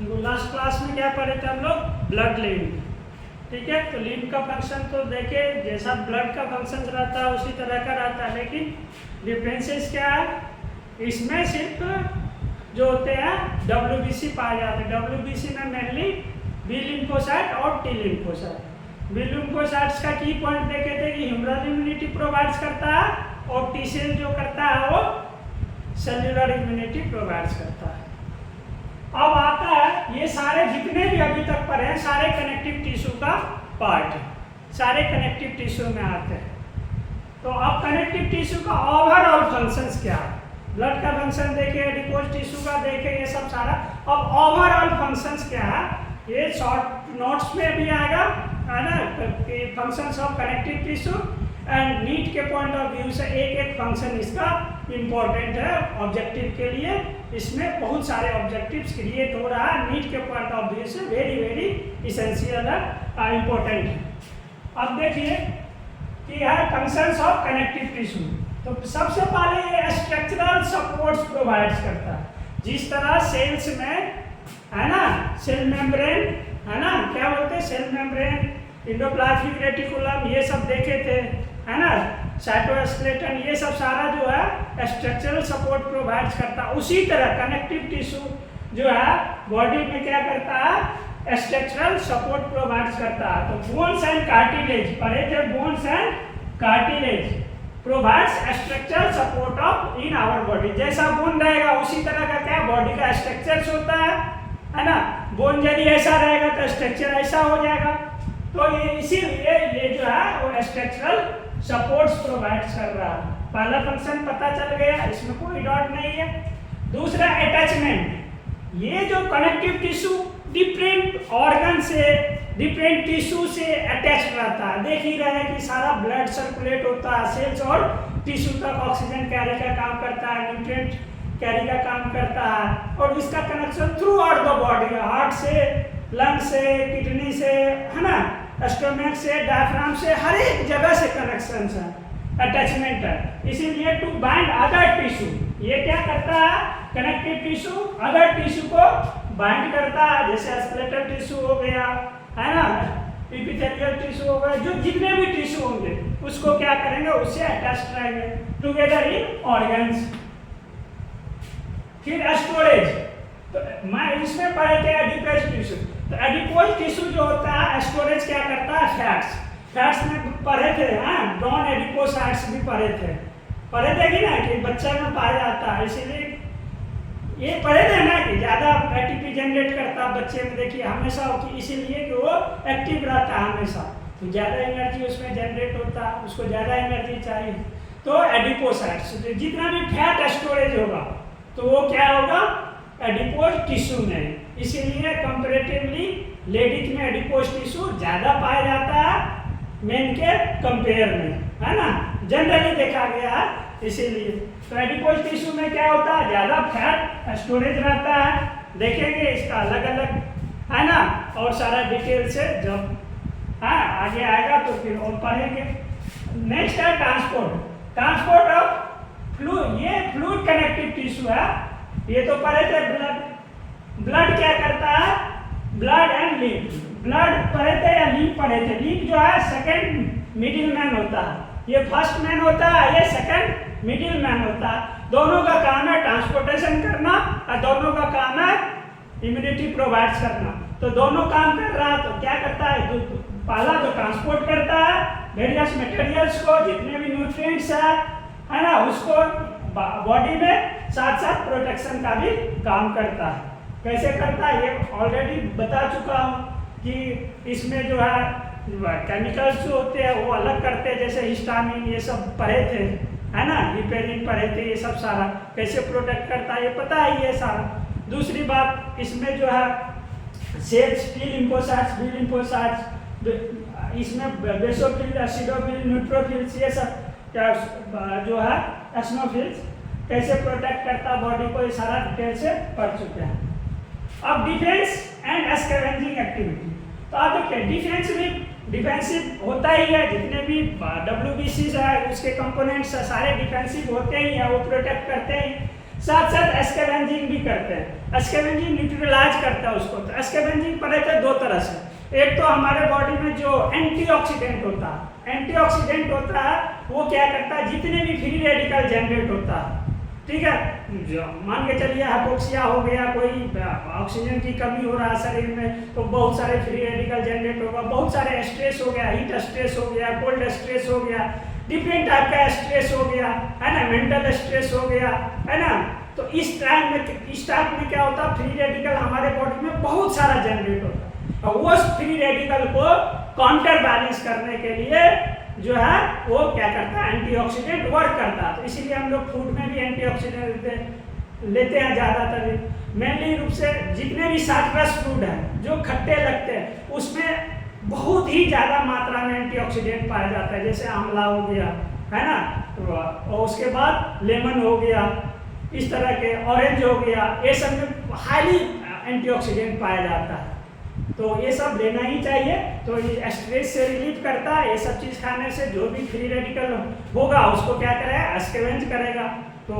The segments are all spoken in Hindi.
लास्ट क्लास में क्या पढ़े थे हम लोग? Blood link. ठीक है, तो लिम्फ का फंक्शन तो देखे जैसा ब्लड का फंक्शन रहता है उसी तरह का रहता है, लेकिन डिफरेंसेस क्या है? इसमें सिर्फ जो होते हैं WBC पाए जाते हैं। WBC में मेनली बी लिम्फोसाइट और टी लिम्फोसाइट। बी लिम्फोसाइट्स का की पॉइंट देखे थे कि ह्यूमरल इम्यूनिटी प्रोवाइड्स करता है, और टी सेल जो करता है वो सेल्यूलर इम्यूनिटी प्रोवाइड्स करता है। अब आता है, ये सारे जितने भी अभी तक पढ़े हैं सारे कनेक्टिव टिश्यू का पार्ट है, सारे कनेक्टिव टिश्यू में आते हैं। तो अब कनेक्टिव टिश्यू का ओवरऑल फंक्शंस क्या है? ब्लड का फंक्शन देखे, एडिपोज टिश्यू का देखे, ये सब सारा। अब ओवरऑल फंक्शंस क्या है ये शॉर्ट नोट्स में भी आएगा, है ना, functions of connective tissue. And NEET के पॉइंट ऑफ व्यू से एक एक फंक्शन इसका इम्पोर्टेंट है ऑब्जेक्टिव के लिए। इसमें बहुत सारे ऑब्जेक्टिव्स क्रिएट हो रहा है, नीट के पॉइंट ऑफ व्यू से वेरी वेरी इसेंशियल है, इम्पोर्टेंट है। अब देखिए कि है फंक्शंस ऑफ कनेक्टिव टिश्यू। तो सबसे पहले ये स्ट्रक्चरल सपोर्ट्स प्रोवाइड्स करता है। जिस तरह सेल्स में है ना सेल मेम्ब्रेन, है ना, क्या बोलते हैं सेल मेम्ब्रेन, एंडोप्लाज्मिक रेटिकुलम, ये सब देखे थे, है ना, साइटोस्केलेटन, ये सब सारा जो है स्ट्रक्चरल सपोर्ट प्रोवाइड्स करता है। उसी तरह कनेक्टिव टिश्यू जो है बॉडी में क्या करता है? स्ट्रक्चरल सपोर्ट प्रोवाइड्स करता है। तो बोन्स एंड कार्टिलेज पढ़े थे, bones and cartilage provides structural support of in our body. जैसा बोन रहेगा उसी तरह का क्या बॉडी का स्ट्रक्चर्स होता है ना। बोन यदि ऐसा रहेगा तो स्ट्रक्चर ऐसा हो जाएगा। तो ये इसीलिए ये जो है वो स्ट्रक्चरल सपोर्ट्स प्रोवाइड्स कर रहा है। पहला फंक्शन पता चल गया, इसमें कोई डाउट नहीं है। दूसरा अटैचमेंट, ये जो कनेक्टिव टिश्यू डिफरेंट ऑर्गन से, डिफरेंट टिश्यू से अटैच रहता है। देख ही रहे हैं कि सारा ब्लड सर्कुलेट होता है, सेल्स और टिश्यू तक ऑक्सीजन कैरी का काम करता है, न्यूट्रिएंट कैरी का काम करता है, और इसका connection through out the body, heart से, लंग से, किडनी से, है ना, स्टोमक से, डायफ्राम से, हर एक जगह से कनेक्शन है, अटैचमेंट है। इसीलिए टू बाइंड अदर टिश्यू, ये क्या करता है? कनेक्टिव टिश्यू अदर टिश्यू को बाइंड करता है, जैसे स्केलेटल टिश्यू हो गया, है ना, एपिथेलियल टिश्यू हो गया, जो जितने भी टिश्यू होंगे उसको क्या करेंगे? उससे अटैच रहेंगे टुगेदर इन ऑर्गन्स। फिर स्टोरेज, तो मैं इसमें पढ़े थे एडिपोज टिश्यू। तो एडिपोज टिश्यू जो होता है स्टोरेज क्या करता है? फैट्स। फैट्स में पढ़े थे, हाँ, नॉन एडिपोसाइट्स भी पढ़े थे कि ना, कि बच्चा में पाया जाता है। इसीलिए ये पढ़े थे ना कि ज़्यादा एटीपी जनरेट करता है बच्चे में, देखिए हमेशा होती, इसीलिए कि वो एक्टिव रहता है हमेशा, तो ज़्यादा एनर्जी उसमें जनरेट होता है, उसको ज़्यादा एनर्जी चाहिए। तो एडिपोसाइट्स, जितना भी फैट स्टोरेज होगा तो वो क्या होगा? एडिपोज टिश्यू में। इसीलिए कंपैरेटिवली लेडीज में एडिपोज टिश्यू ज़्यादा पाया जाता है मेन के कंपेयर में, है ना, जनरली देखा गया है। इसीलिए तो एडिपोज टिश्यू में क्या होता है? ज़्यादा फैट स्टोरेज रहता है। देखेंगे इसका अलग अलग, है ना, और सारा डिटेल से जब हाँ आगे आएगा तो फिर और पढ़ेंगे। नेक्स्ट है ट्रांसपोर्ट। ट्रांसपोर्ट ऑफ फ्लूइड, ये फ्लूइड कनेक्टिव टिश्यू है। ये तो पढ़े थे ब्लड। ब्लड क्या करता है? Blood and lymph. ब्लड पढ़े थे या लिम्फ पढ़े थे? लिम्फ जो है सेकंड मिडिल मैन होता है, ये फर्स्ट मैन होता है, ये सेकंड मिडिल मैन होता है। दोनों का काम है ट्रांसपोर्टेशन करना और दोनों का काम है इम्यूनिटी प्रोवाइड करना। तो दोनों काम कर रहा है, तो क्या करता है? पहला तो ट्रांसपोर्ट करता है वेरियस मटेरियल्स को, जितने भी न्यूट्रिएंट्स है ना, उसको बॉडी में, साथ साथ प्रोटेक्शन का भी काम करता है। कैसे करता है ये ऑलरेडी बता चुका हूँ कि इसमें जो है केमिकल्स जो होते हैं वो अलग करते हैं, जैसे हिस्टामिन, ये सब पढ़े थे, है ना, हिपेरिन पढ़े थे, ये सब सारा कैसे प्रोटेक्ट करता है ये पता है ये सारा। दूसरी बात, इसमें जो है cells, T lymphocytes, B lymphocytes, इसमें बेसोफिल, एसिडोफिल, न्यूट्रोफिल्स, ये सब क्या जो है एस्नोफिल्स कैसे प्रोटेक्ट करता बॉडी को, ये सारा डिटेल से पढ़ चुके हैं। अब डिफेंस एंड स्कैवेंजिंग एक्टिविटी, तो आप देखिए डिफेंसिव होता ही है, जितने भी WBCs है उसके कंपोनेंट्स सारे डिफेंसिव होते ही हैं, वो प्रोटेक्ट करते हैं। साथ साथ स्कैवेंजिंग भी करते हैं। स्कैवेंजिंग न्यूट्रलाइज करता है उसको। तो स्कैवेंजिंग पड़ेगा दो तरह से, एक तो हमारे बॉडी में जो एंटीऑक्सीडेंट होता है, एंटीऑक्सीडेंट होता है वो क्या करता है, जितने भी फ्री रेडिकल जनरेट होता है, ठीक है, जो मान के चलिए हाइपोक्सिया हो गया, कोई ऑक्सीजन की कमी हो रहा है शरीर में, तो बहुत सारे फ्री रेडिकल जनरेट होगा, बहुत सारे स्ट्रेस हो गया, हीट स्ट्रेस हो गया, कोल्ड स्ट्रेस हो गया, डिफरेंट टाइप का स्ट्रेस हो गया, है ना, मेंटल स्ट्रेस हो गया, है ना। तो इस टाइप में क्या होता है, फ्री रेडिकल हमारे बॉडी में बहुत सारा जनरेट होता है, और वो फ्री रेडिकल को काउंटर बैलेंस करने के लिए जो है वो क्या करता है, एंटीऑक्सीडेंट वर्क करता है। तो इसीलिए हम लोग फूड में भी एंटीऑक्सीडेंट लेते हैं ज़्यादातर, मेनली रूप से जितने भी साइट्रस फूड है जो खट्टे लगते हैं उसमें बहुत ही ज़्यादा मात्रा में एंटीऑक्सीडेंट पाया जाता है, जैसे आंवला हो गया, है ना, और उसके बाद लेमन हो गया, इस तरह के ऑरेंज हो गया, ये सब में हाईली एंटीऑक्सीडेंट पाया जाता है। तो ये सब लेना ही चाहिए। तो ये स्ट्रेस से रिलीफ करता है, ये सब चीज़ खाने से जो भी फ्री रेडिकल होगा उसको क्या करेगा, स्कैवेंज करेगा। तो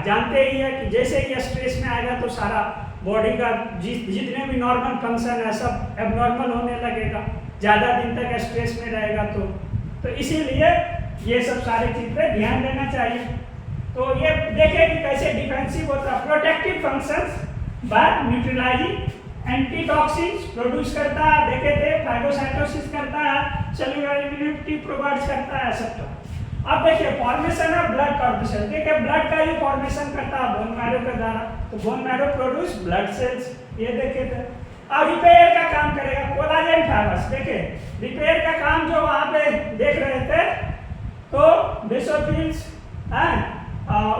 जानते ही है कि जैसे ही स्ट्रेस में आएगा तो सारा बॉडी का जितने भी नॉर्मल फंक्शन है सब एबनॉर्मल होने लगेगा, ज़्यादा दिन तक स्ट्रेस में रहेगा। तो इसीलिए ये सब सारी चीज़ पे ध्यान देना चाहिए। तो ये देखें कि कैसे डिफेंसिव होता है, protective functions by neutralising, antitoxins produce करता है, देखे थे, फाइगोसाइटोसिस करता है, सेलुलर इम्यूनिटी प्रोवाइड करता है, एक्सेट्रा। अब देखिए फॉर्मेशन ऑफ ब्लड कॉर्पसेल, देखिए ब्लड का ही फॉर्मेशन करता है बोन मैरो के द्वारा, तो bone marrow produce blood cells, ये देखे थे। अब रिपेयर का काम करेगा कोलाजन फाइबर्स, देखिए रिपेयर का काम जो वहाँ पे देख रहे थे, तो बेसोफिल्स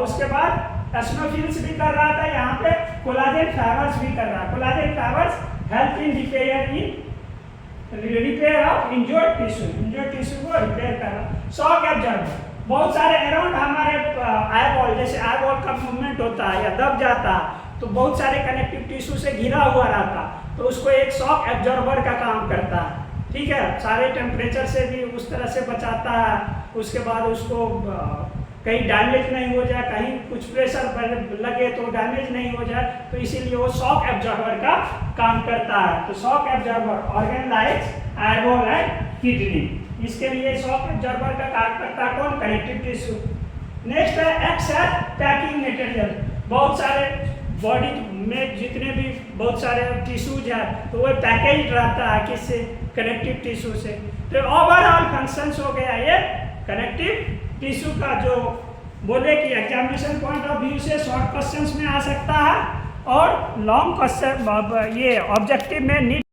उसके बाद एस्नोफिल्स भी कर रहा था, यहाँ पे कोलाजन फाइबर्स भी कर रहा है। Collagen fibres help in repair of injured tissue को रिपेयर कर रहा है। शॉक एब्जॉर्बर, बहुत सारे अराउंड हमारे आईबॉल, जैसे आईबॉल का मूवमेंट होता है या दब जाता है तो बहुत सारे कनेक्टिव टिश्यू से घिरा हुआ रहता, तो उसको एक शॉक एब्जॉर्बर का काम करता है, ठीक है, सारे टेम्परेचर से भी उस तरह से बचाता है। उसके बाद उसको कहीं डैमेज नहीं हो जाए, कहीं कुछ प्रेशर लगे तो डैमेज नहीं हो जाए, तो इसीलिए वो शॉक एब्जॉर्बर का काम करता है। तो shock absorber organ like eyeball and kidney, इसके लिए शॉक एब्जॉर्बर का काम करता है कौन, कनेक्टिव टिश्यू। नेक्स्ट है एक्स है पैकिंग मटेरियल, बहुत सारे बॉडी में जितने भी बहुत सारे टिश्यूज है तो वो पैकेज रहता है किससे, कनेक्टिव टिश्यू से। तो ओवरऑल फंक्शंस हो गया ये कनेक्टिव टिश्यू का, जो बोले कि एग्जामिनेशन पॉइंट ऑफ व्यू से शॉर्ट क्वेश्चंस में आ सकता है और लॉन्ग क्वेश्चन ये ऑब्जेक्टिव में नीट